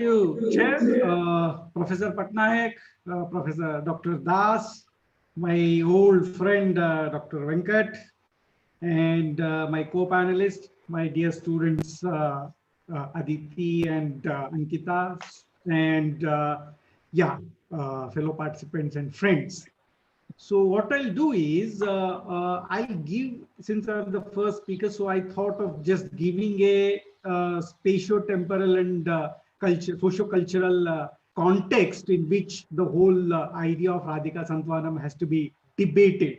you, Chair, Professor Patnaik, Professor Dr. Das, my old friend Dr. Venkat, and my co-panelists, my dear students Aditi and Ankita, and fellow participants and friends. So what I'll do is I'll give, since I'm the first speaker, so I thought of just giving a spatio-temporal and socio-cultural context in which the whole idea of Radhika Santwanam has to be debated.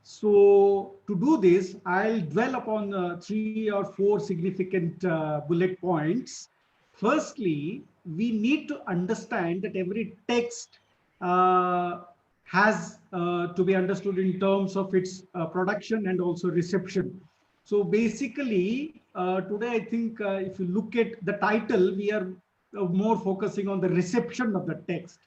So to do this, I'll dwell upon 3 or 4 significant bullet points. Firstly, we need to understand that every text has to be understood in terms of its production and also reception. So basically, today I think if you look at the title, we are more focusing on the reception of the text.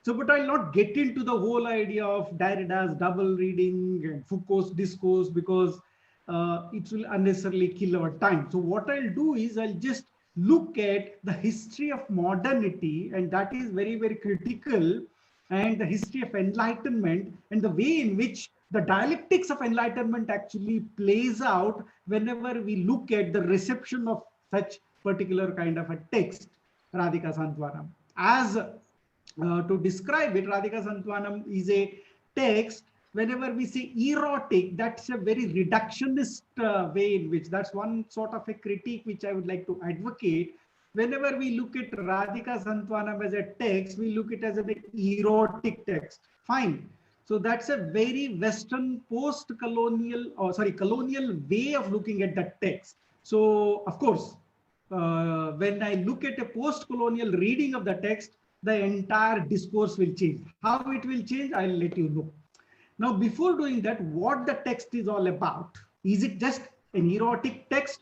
So, but I'll not get into the whole idea of Derrida's double reading and Foucault's discourse because it will unnecessarily kill our time. So what I'll do is I'll just look at the history of modernity, and that is very, very critical, and the history of enlightenment and the way in which the dialectics of enlightenment actually plays out whenever we look at the reception of such particular kind of a text, Radhika Santwanam. As to describe it, Radhika Santwanam is a text. Whenever we say erotic, that's a very reductionist way in which, that's one sort of a critique which I would like to advocate. Whenever we look at Radhika Santwanam as a text, we look at it as an erotic text. Fine. So that's a very Western post-colonial, or sorry, colonial way of looking at that text. So of course, when I look at a post-colonial reading of the text, the entire discourse will change. How it will change, I'll let you know. Now, before doing that, what the text is all about? Is it just an erotic text?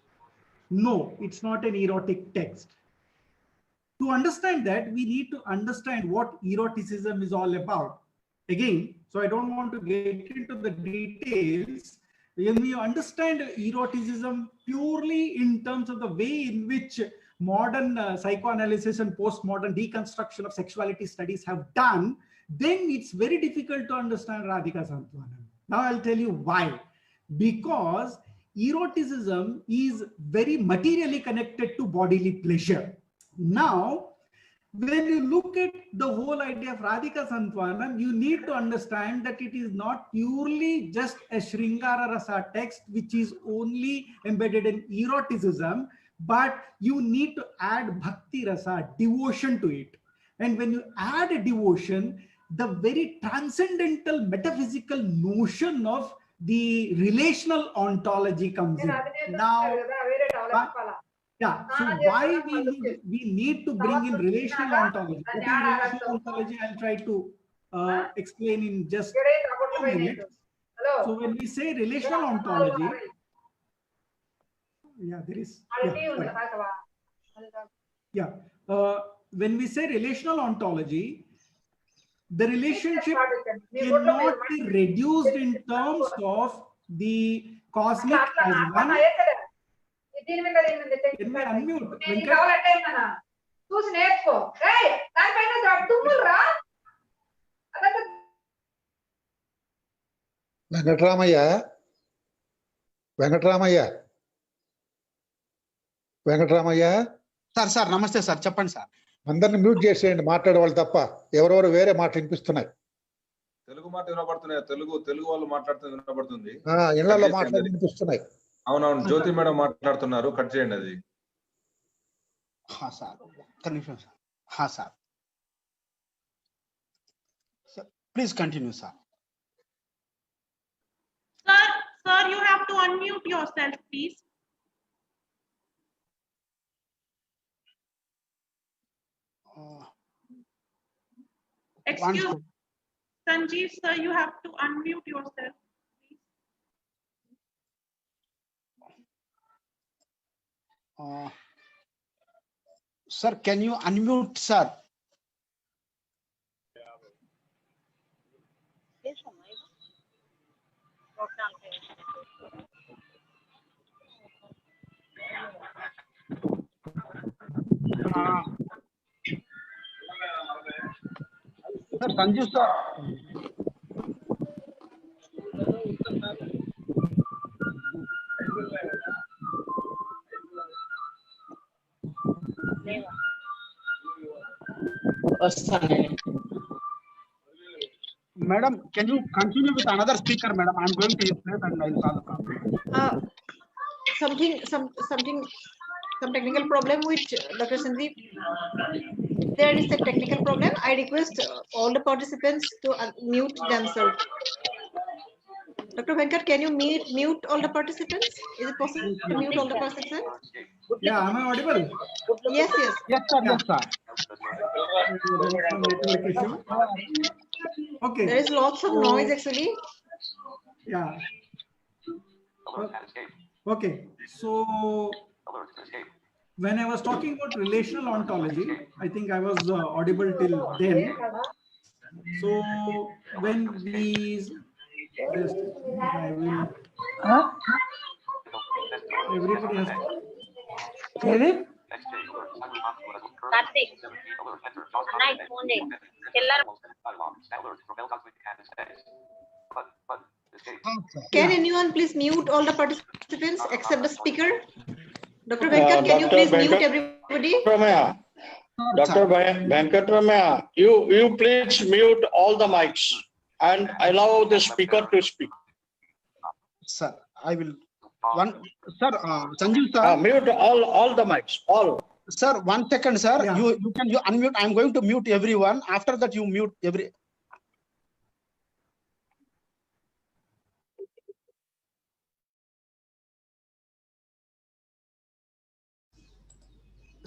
No, it's not an erotic text. To understand that, we need to understand what eroticism is all about. Again, so I don't want to get into the details. When we understand eroticism purely in terms of the way in which modern psychoanalysis and postmodern deconstruction of sexuality studies have done, then it's very difficult to understand Radhika Santwanam. Now I'll tell you why. Because eroticism is very materially connected to bodily pleasure. Now, when you look at the whole idea of Radhika Santwanam, you need to understand that it is not purely just a Sringara Rasa text which is only embedded in eroticism, but you need to add Bhakti Rasa, devotion to it. And when you add a devotion, the very transcendental metaphysical notion of the relational ontology comes in. Now, yeah, so why we need to bring in relational ontology? What is relational ontology? I'll try to explain in just a few minutes. So when we say relational ontology, when we say relational ontology, the relationship cannot be reduced in terms of the cosmic as one. Can we unmute? Venkatramaya. Sir, namaste sir. Chappan sir. అందరిని mute చేసేయండి, మాట్లాడేవాళ్ళు తప్ప. ఎవరెవరు వేరే మాట వినిపిస్తున్నాయి. తెలుగు మాట వినపడుతున్నాయి. తెలుగు వాళ్ళు మాట్లాడుతుంది వినపడుతుంది. ఇళ్లలో మాట్లాడి వినిపిస్తున్నాయి. అవునవును, జ్యోతి మేడం మాట్లాడుతున్నారు. కట్ చేయండి అది. Sir. Please continue, sir. Sir, you have to unmute yourself, please. Excuse Sanjeev, sir, you have to unmute yourself, please. Sir, can you unmute, sir? Sir, Sanjeev sir. Madam, can you continue with another speaker, madam? I'm going to his place and I'll solve the problem. Some technical problem which Dr. Sandeep. There is a technical problem. I request all the participants to mute themselves. Dr. Venkat, can you mute all the participants? Is it possible to mute all the participants? Yeah, am I audible? Yes, yes. Yes, sir. Yes, sir. Okay. There is lots of noise actually. Yeah. Okay. So when I was talking about relational ontology, I think I was audible till then. So when we just, I will. Everybody has. Karthik ಅಣ್ಣ ಇದು phone ಎಲ್ಲರೂ Can anyone please mute all the participants except the speaker? Dr. Venkat, can you please mute everybody? Dr. Venkatramaya, you please mute all the mics and allow the speaker to speak. Sir, I will. One, sir, Sanjeev sir. Mute all the mics, all. Sir, 1 second, sir. Yeah. You can unmute. I'm going to mute everyone. After that, you mute every.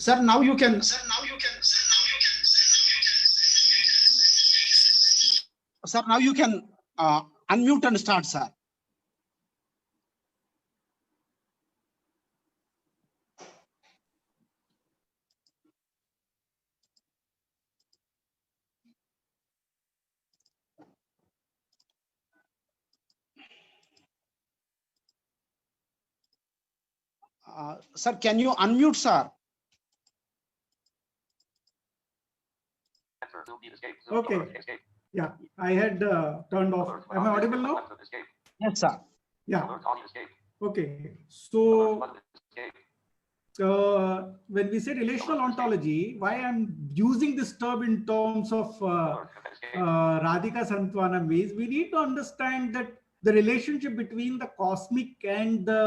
Sir, now you can. Sir, now you can unmute and start, sir. Sir, can you unmute, sir? Okay. Yeah, I had turned off. Am I audible now? Yes, sir. Yeah. Okay. So when we say relational ontology, why I'm using this term in terms of Radhika Santwanam is we need to understand that the relationship between the cosmic and the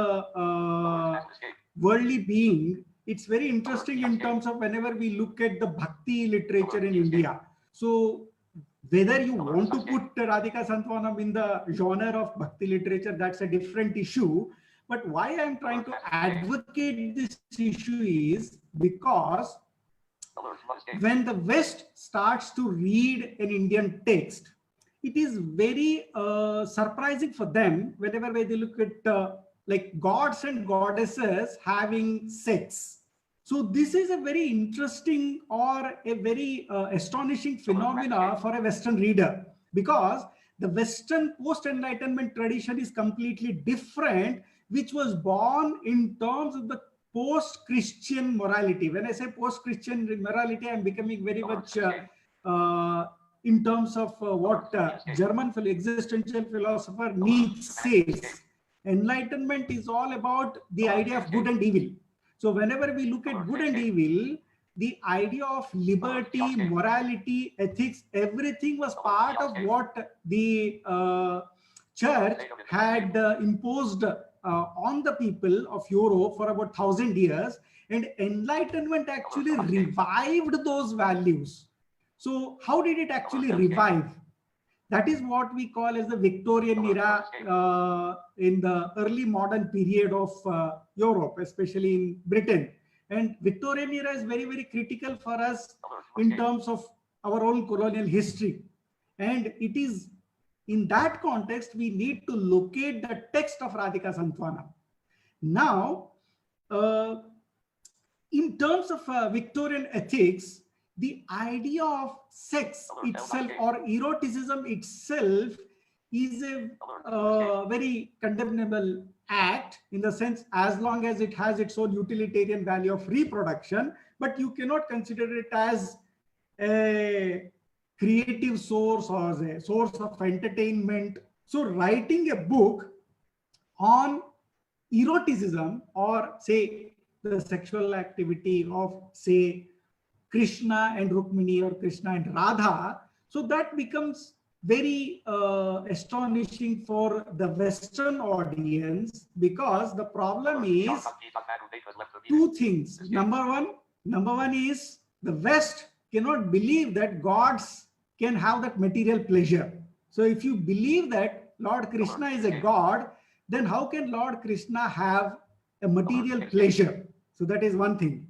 worldly being, it's very interesting in terms of whenever we look at the bhakti literature in India. So whether you want to put Radhika Santwanam in the genre of bhakti literature, that's a different issue. But why I'm trying to advocate this issue is because when the West starts to read an Indian text, it is very surprising for them whenever they look at like gods and goddesses having sex. So this is a very interesting or a very astonishing phenomena for a Western reader, because the Western post-enlightenment tradition is completely different, which was born in terms of the post-Christian morality. When I say post-Christian morality, I'm becoming very much in terms of what German existential philosopher Nietzsche says. Enlightenment is all about the idea of good and evil. So whenever we look at good and evil, the idea of liberty, morality, ethics, everything was part of what the church had imposed on the people of Europe for about 1,000 years. And Enlightenment actually revived those values. So how did it actually revive? That is what we call as the Victorian era in the early modern period of Europe, especially in Britain. And Victorian era is very, very critical for us in terms of our own colonial history. And it is in that context, we need to locate the text of Radhika Santwanam. Now, in terms of Victorian ethics, the idea of sex itself or eroticism itself is a very condemnable act, in the sense as long as it has its own utilitarian value of reproduction, but you cannot consider it as a creative source or as a source of entertainment. So writing a book on eroticism or say the sexual activity of say Krishna and Rukmini or Krishna and Radha, so that becomes very astonishing for the Western audience, because the problem is two things. Number one is the West cannot believe that gods can have that material pleasure. So if you believe that Lord Krishna is a god, then how can Lord Krishna have a material pleasure? So that is one thing.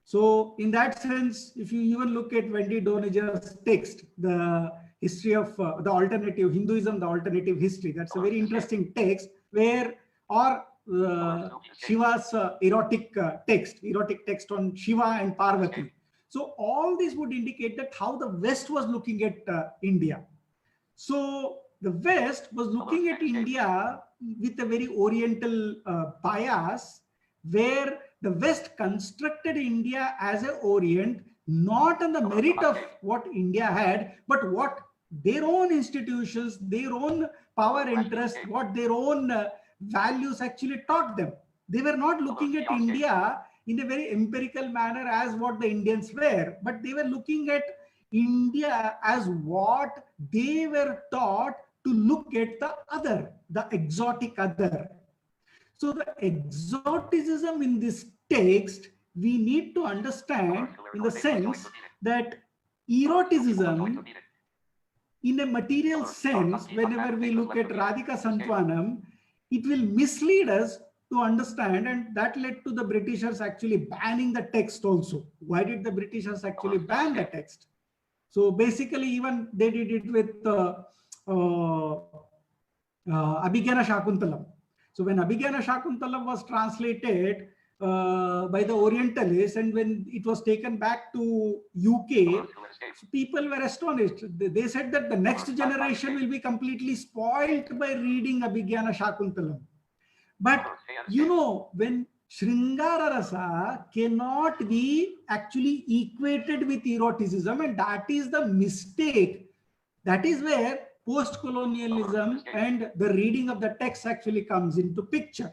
So in that sense, if you even look at Wendy Doniger's text, the history of the alternative Hinduism, the alternative history, that's a very interesting text where, or Shiva's erotic text on Shiva and Parvati. So all this would indicate that how the West was looking at India. So the West was looking at India with a very Oriental bias, where the West constructed India as an Orient, not on the merit of what India had, but what their own institutions, their own power interest, what their own values actually taught them. They were not looking at India in a very empirical manner as what the Indians were, but they were looking at India as what they were taught to look at the other, the exotic other. So the exoticism in this text, we need to understand in the sense that eroticism in a material sense, whenever we look at Radhika Santwanam, it will mislead us to understand, and that led to the Britishers actually banning the text also. Why did the Britishers actually ban the text? So basically even they did it with Abhigyana Shakuntalam. So when Abhigyana Shakuntalam was translated by the Orientalists, and when it was taken back to UK, so people were astonished. They said that the next generation will be completely spoiled by reading Abhigyana Shakuntalam. But you know, when Sringara Rasa cannot be actually equated with eroticism, and that is the mistake. That is where post-colonialism and the reading of the text actually comes into picture.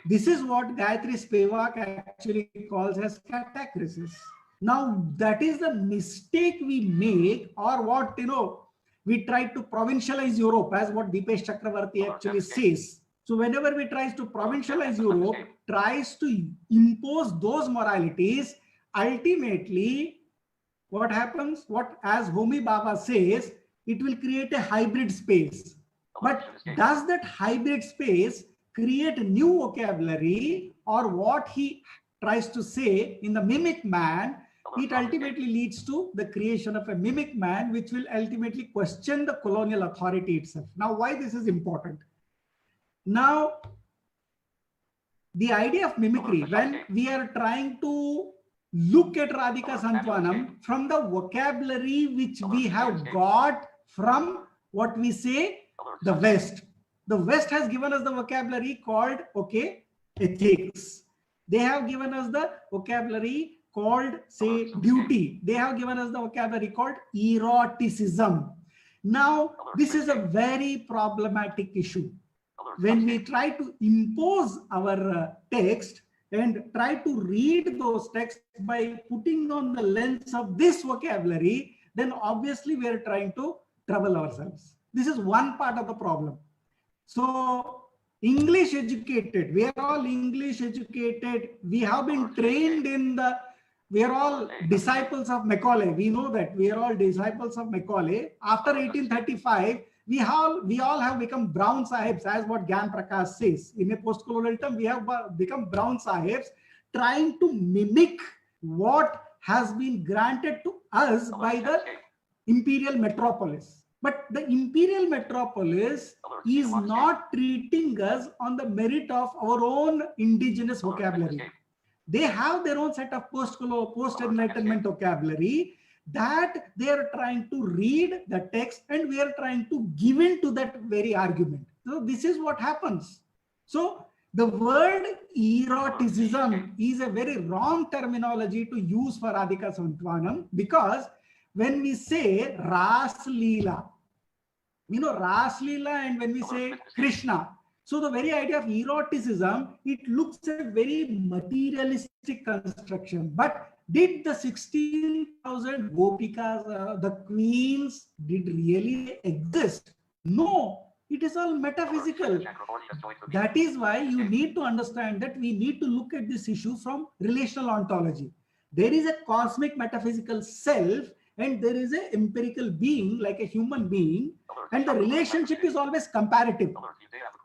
This is what Gayatri Spivak actually calls as catachresis. Now, that is the mistake we make, or what, you know, we try to provincialize Europe, as what Dipesh Chakravarti actually says. So whenever we try to provincialize Europe, tries to impose those moralities, ultimately, what happens, what as Homi Bhabha says, it will create a hybrid space. But does that hybrid space create a new vocabulary, or what he tries to say in the mimic man, it ultimately leads to the creation of a mimic man, which will ultimately question the colonial authority itself. Now, why this is important? Now, the idea of mimicry, when we are trying to look at Radhika Santwanam from the vocabulary which we have got from what we say the West. The West has given us the vocabulary called, okay, ethics. They have given us the vocabulary called, say, beauty. They have given us the vocabulary called eroticism. Now, this is a very problematic issue. When we try to impose our text and try to read those texts by putting on the lens of this vocabulary, then obviously we are trying to trouble ourselves. This is one part of the problem. So English educated, we are all English educated. We have been trained in the, we are all disciples of Macaulay. We know that we are all disciples of Macaulay. After 1835, we all have become brown sahibs, as what Gyan Prakash says. In a post-colonial term, we have become brown sahibs, trying to mimic what has been granted to us by the imperial metropolis. But the imperial metropolis is not treating us on the merit of our own indigenous vocabulary. They have their own set of post-enlightenment vocabulary that they are trying to read the text, and we are trying to give in to that very argument. So this is what happens. So the word eroticism is a very wrong terminology to use for Radhika Santwanam, because when we say Ras Leela, you know, Ras Leela, and when we say Krishna, so the very idea of eroticism, it looks a very materialistic construction. But did the 16,000 Gopikas, the queens, did really exist? No, it is all metaphysical. That is why you need to understand that we need to look at this issue from relational ontology. There is a cosmic metaphysical self, and there is an empirical being like a human being, and the relationship is always comparative.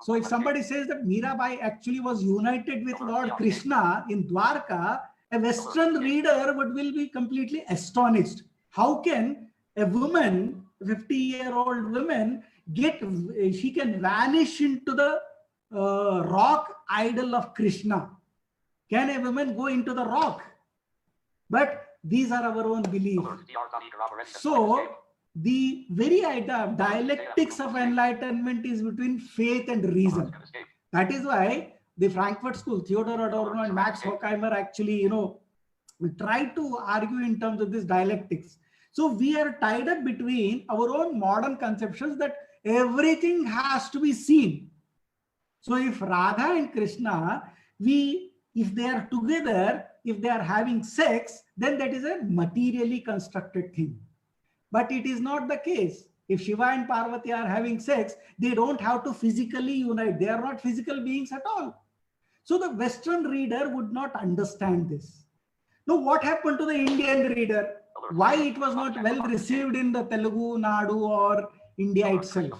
So if somebody says that Mirabai actually was united with Lord Krishna in Dwarka, a Western reader will be completely astonished. How can a woman, 50-year-old woman, she can vanish into the rock idol of Krishna? Can a woman go into the rock? But these are our own beliefs. So the very idea of dialectics of enlightenment is between faith and reason. That is why the Frankfurt School, Theodor Adorno and Max Horkheimer actually, try to argue in terms of this dialectics. So we are tied up between our own modern conceptions that everything has to be seen. So if Radha and Krishna, if they are together, if they are having sex, then that is a materially constructed thing. But it is not the case. If Shiva and Parvati are having sex, they don't have to physically unite. They are not physical beings at all. So the Western reader would not understand this. Now, what happened to the Indian reader? Why it was not well received in the Telugu Nadu or India itself?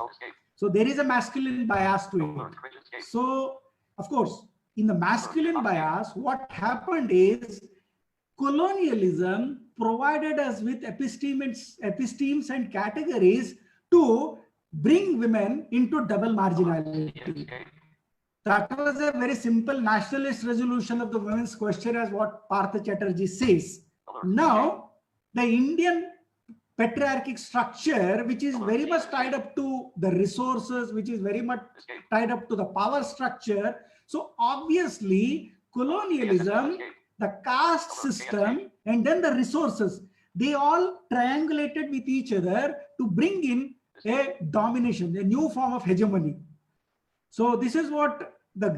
So there is a masculine bias to it. So, of course, in the masculine bias, what happened is colonialism provided us with epistemes and categories to bring women into double marginality. That was a very simple nationalist resolution of the women's question, as what Partha Chatterjee says. Now, the Indian patriarchic structure, which is very much tied up to the resources, which is very much tied up to the power structure. So obviously, colonialism, the caste system, and then the resources, they all triangulated with each other to bring in a domination, a new form of hegemony. So this is what the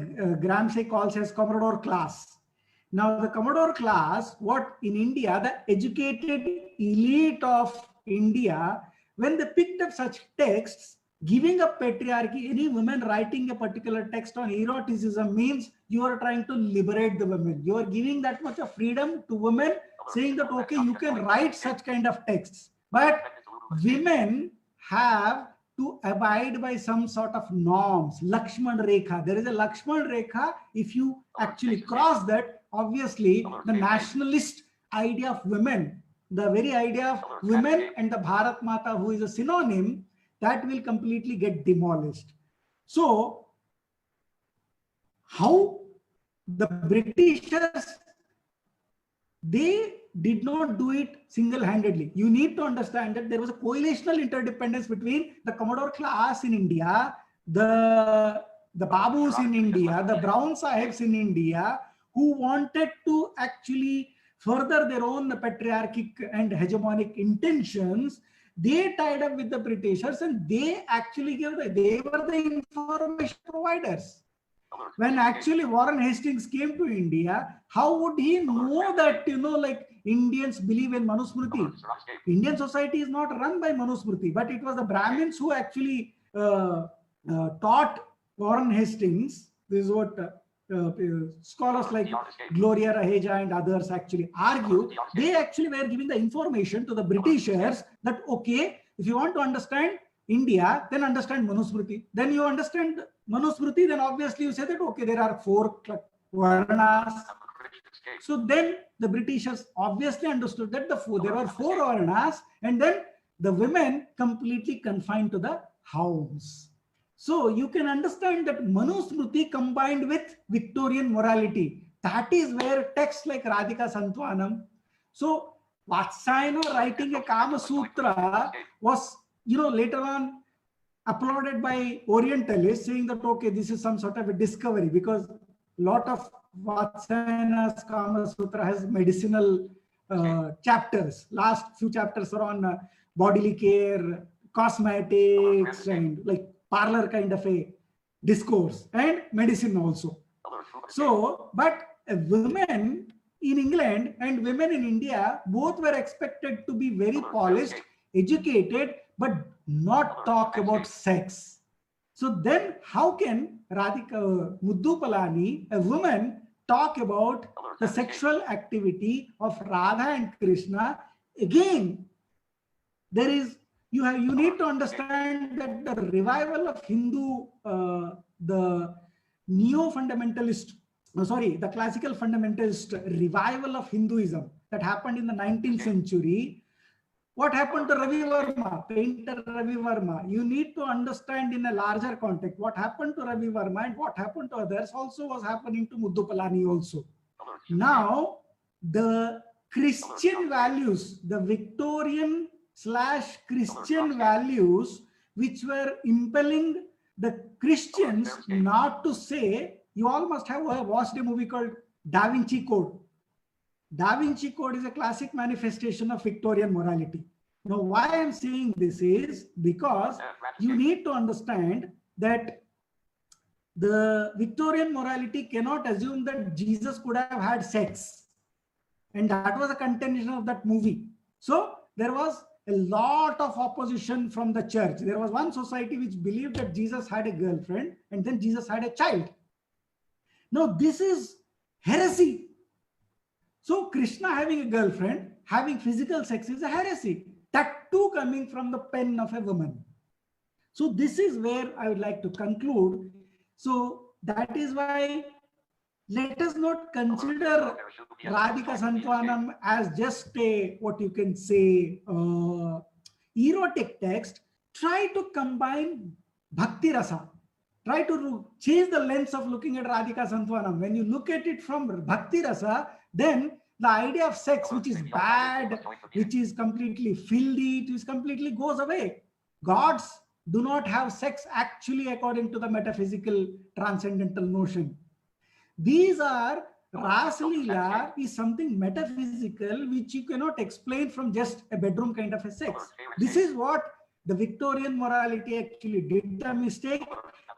Gramsci calls as Commodore class. Now the Commodore class, what in India, the educated elite of India, when they picked up such texts, giving up patriarchy, any woman writing a particular text on eroticism means you are trying to liberate the women. You are giving that much of freedom to women, saying that, okay, you can write such kind of texts. But women have to abide by some sort of norms, Lakshman Rekha. There is a Lakshman Rekha. If you actually cross that, obviously the nationalist idea of women, the very idea of women and the Bharat Mata, who is a synonym, that will completely get demolished. So how the Britishers, they did not do it single-handedly. You need to understand that there was a coalitional interdependence between the Commodore class in India, the Babus in India, the Brown Sahibs in India, who wanted to actually further their own patriarchic and hegemonic intentions. They tied up with the Britishers, and they actually they were the information providers. When actually Warren Hastings came to India, how would he know that, like Indians believe in Manusmriti? Indian society is not run by Manusmriti, but it was the Brahmins who actually taught Warren Hastings. This is what scholars like Gloria Raheja and others actually argue. They actually were giving the information to the Britishers that, okay, if you want to understand India, then understand Manusmriti. Then you understand Manusmriti, then obviously you say that, okay, there are 4 Varnas. So then the Britishers obviously understood that there were 4 Varnas, and then the women completely confined to the house. So you can understand that Manusmriti combined with Victorian morality. That is where texts like Radhika Santwanam. So Vatsyayana writing a Kama Sutra was, later on applauded by Orientalists, saying that, okay, this is some sort of a discovery, because a lot of Vatsyayana's Kama Sutra has medicinal chapters. Last few chapters are on bodily care, cosmetics, and like parlor kind of a discourse, and medicine also. So, but women in England and women in India both were expected to be very polished, educated, but not talk about sex. So then how can Radhika Muddupalani, a woman, talk about the sexual activity of Radha and Krishna? Again, there is, you need to understand that the revival of Hindu, the neo-fundamentalist, the classical fundamentalist revival of Hinduism that happened in the 19th century. What happened to Ravi Verma, painter Ravi Verma? You need to understand in a larger context what happened to Ravi Verma and what happened to others also was happening to Muddupalani also. Now, the Christian values, the Victorian/Christian values, which were impelling the Christians not to say, you all must have watched a movie called Da Vinci Code. Da Vinci Code is a classic manifestation of Victorian morality. Now, why I'm saying this is because you need to understand that the Victorian morality cannot assume that Jesus could have had sex. And that was a contention of that movie. So there was a lot of opposition from the church. There was one society which believed that Jesus had a girlfriend and then Jesus had a child. Now, this is heresy. So Krishna having a girlfriend, having physical sex is a heresy. That too coming from the pen of a woman. So this is where I would like to conclude. So that is why let us not consider Radhika Santwanam as just a, what you can say, erotic text. Try to combine Bhakti Rasa. Try to change the lens of looking at Radhika Santwanam. When you look at it from Bhakti Rasa, then the idea of sex, which is bad, which is completely filthy, it is completely goes away. Gods do not have sex actually according to the metaphysical transcendental notion. These are, Rasa Leela is something metaphysical which you cannot explain from just a bedroom kind of a sex. This is what the Victorian morality actually did the mistake,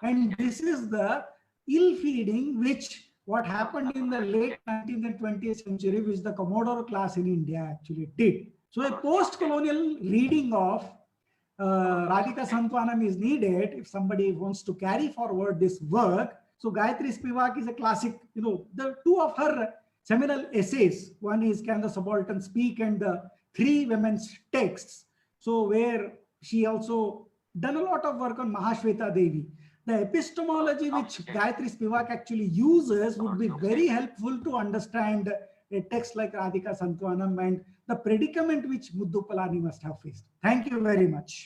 and this is the ill feeding which what happened in the late 19th and 20th century, which the Commodore class in India actually did. So a post-colonial reading of Radhika Santwanam is needed if somebody wants to carry forward this work. So Gayatri Spivak is a classic, the two of her seminal essays, one is Can the Subaltern Speak, and the three women's texts. So where she also done a lot of work on Mahashweta Devi. The epistemology which Gayatri Spivak actually uses would be very helpful to understand a text like Radhika Santwanam and the predicament which Muddupalani must have faced. Thank you very much.